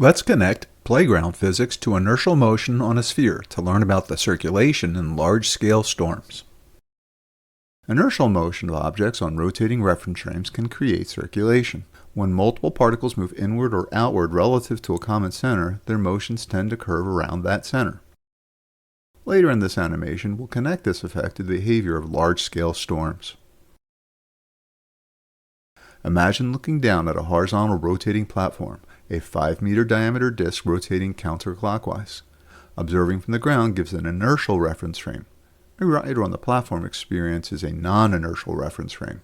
Let's connect playground physics to inertial motion on a sphere to learn about the circulation in large-scale storms. Inertial motion of objects on rotating reference frames can create circulation. When multiple particles move inward or outward relative to a common center, their motions tend to curve around that center. Later in this animation, we'll connect this effect to the behavior of large-scale storms. Imagine looking down at a horizontal rotating platform, a 5-meter diameter disk rotating counterclockwise. Observing from the ground gives an inertial reference frame. A rider on the platform experiences a non-inertial reference frame.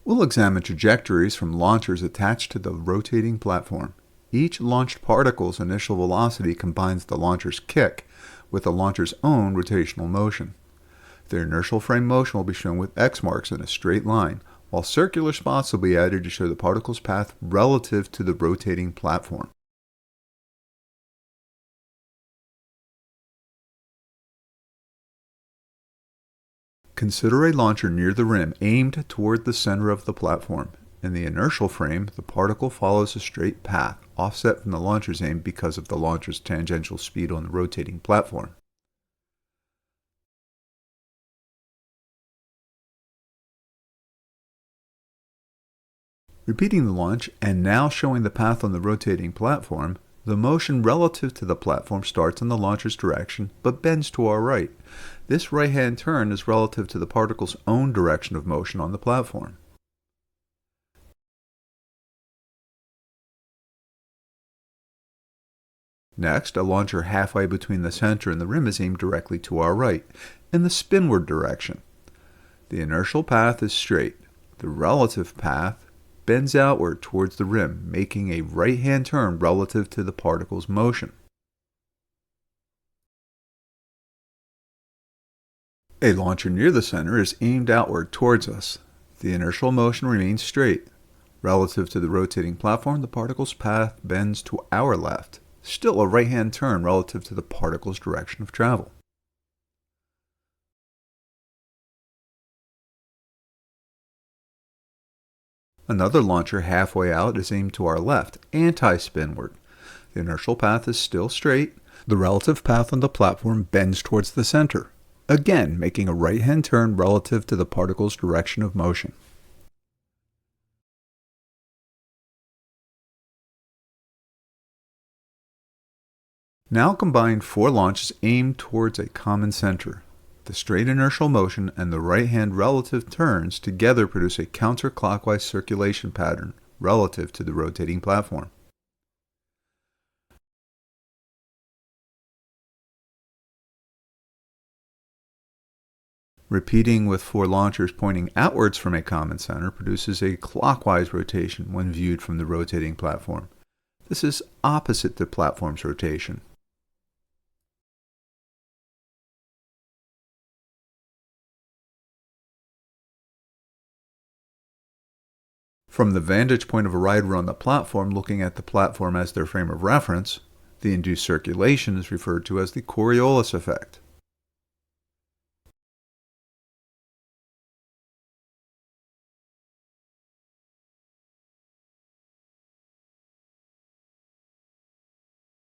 We'll examine trajectories from launchers attached to the rotating platform. Each launched particle's initial velocity combines the launcher's kick with the launcher's own rotational motion. The inertial frame motion will be shown with X marks in a straight line, while circular spots will be added to show the particle's path relative to the rotating platform. Consider a launcher near the rim aimed toward the center of the platform. In the inertial frame, the particle follows a straight path, offset from the launcher's aim because of the launcher's tangential speed on the rotating platform. Repeating the launch, and now showing the path on the rotating platform, the motion relative to the platform starts in the launcher's direction, but bends to our right. This right-hand turn is relative to the particle's own direction of motion on the platform. Next, a launcher halfway between the center and the rim is aimed directly to our right, in the spinward direction. The inertial path is straight. The relative path bends outward towards the rim, making a right-hand turn relative to the particle's motion. A launcher near the center is aimed outward towards us. The inertial motion remains straight. Relative to the rotating platform, the particle's path bends to our left. Still a right-hand turn relative to the particle's direction of travel. Another launcher halfway out is aimed to our left, anti-spinward. The inertial path is still straight. The relative path on the platform bends towards the center, again making a right-hand turn relative to the particle's direction of motion. Now combine 4 launches aimed towards a common center. The straight inertial motion and the right-hand relative turns together produce a counterclockwise circulation pattern relative to the rotating platform. Repeating with 4 launchers pointing outwards from a common center produces a clockwise rotation when viewed from the rotating platform. This is opposite the platform's rotation. From the vantage point of a rider on the platform looking at the platform as their frame of reference, the induced circulation is referred to as the Coriolis effect.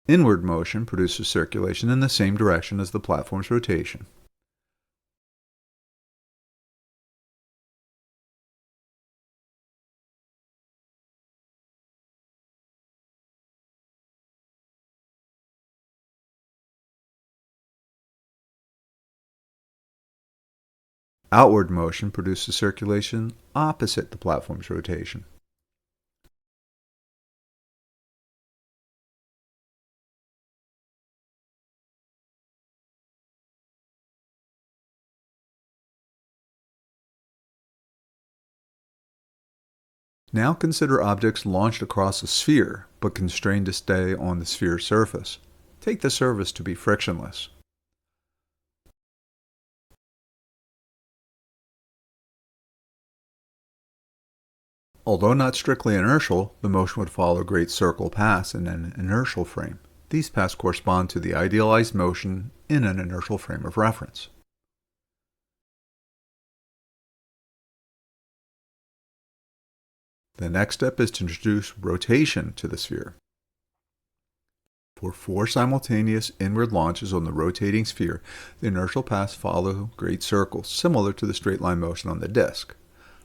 Inward motion produces circulation in the same direction as the platform's rotation. Outward motion produces circulation opposite the platform's rotation. Now consider objects launched across a sphere, but constrained to stay on the sphere's surface. Take the surface to be frictionless. Although not strictly inertial, the motion would follow great circle paths in an inertial frame. These paths correspond to the idealized motion in an inertial frame of reference. The next step is to introduce rotation to the sphere. For 4 simultaneous inward launches on the rotating sphere, the inertial paths follow great circles, similar to the straight line motion on the disk.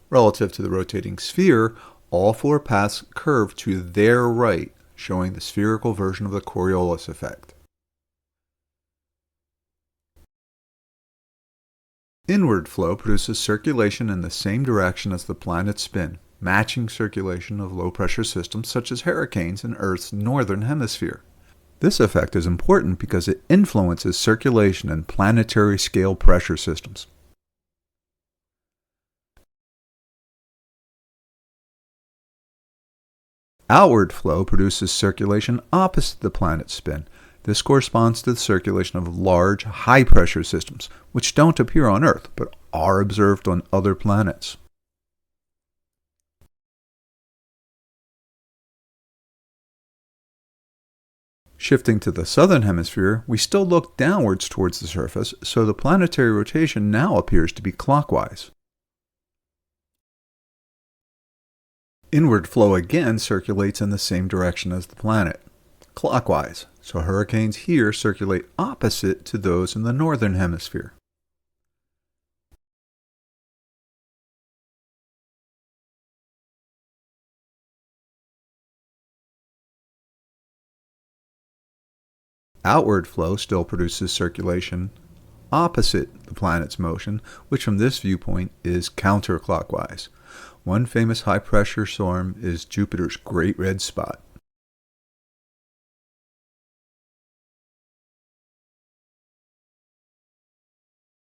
Relative to the rotating sphere, all 4 paths curve to their right, showing the spherical version of the Coriolis effect. Inward flow produces circulation in the same direction as the planet's spin, matching circulation of low-pressure systems such as hurricanes in Earth's northern hemisphere. This effect is important because it influences circulation in planetary scale pressure systems. Outward flow produces circulation opposite the planet's spin. This corresponds to the circulation of large, high-pressure systems, which don't appear on Earth, but are observed on other planets. Shifting to the southern hemisphere, we still look downwards towards the surface, so the planetary rotation now appears to be clockwise. Inward flow again circulates in the same direction as the planet, clockwise, so hurricanes here circulate opposite to those in the northern hemisphere. Outward flow still produces circulation opposite the planet's motion, which from this viewpoint is counterclockwise. One famous high-pressure storm is Jupiter's Great Red Spot.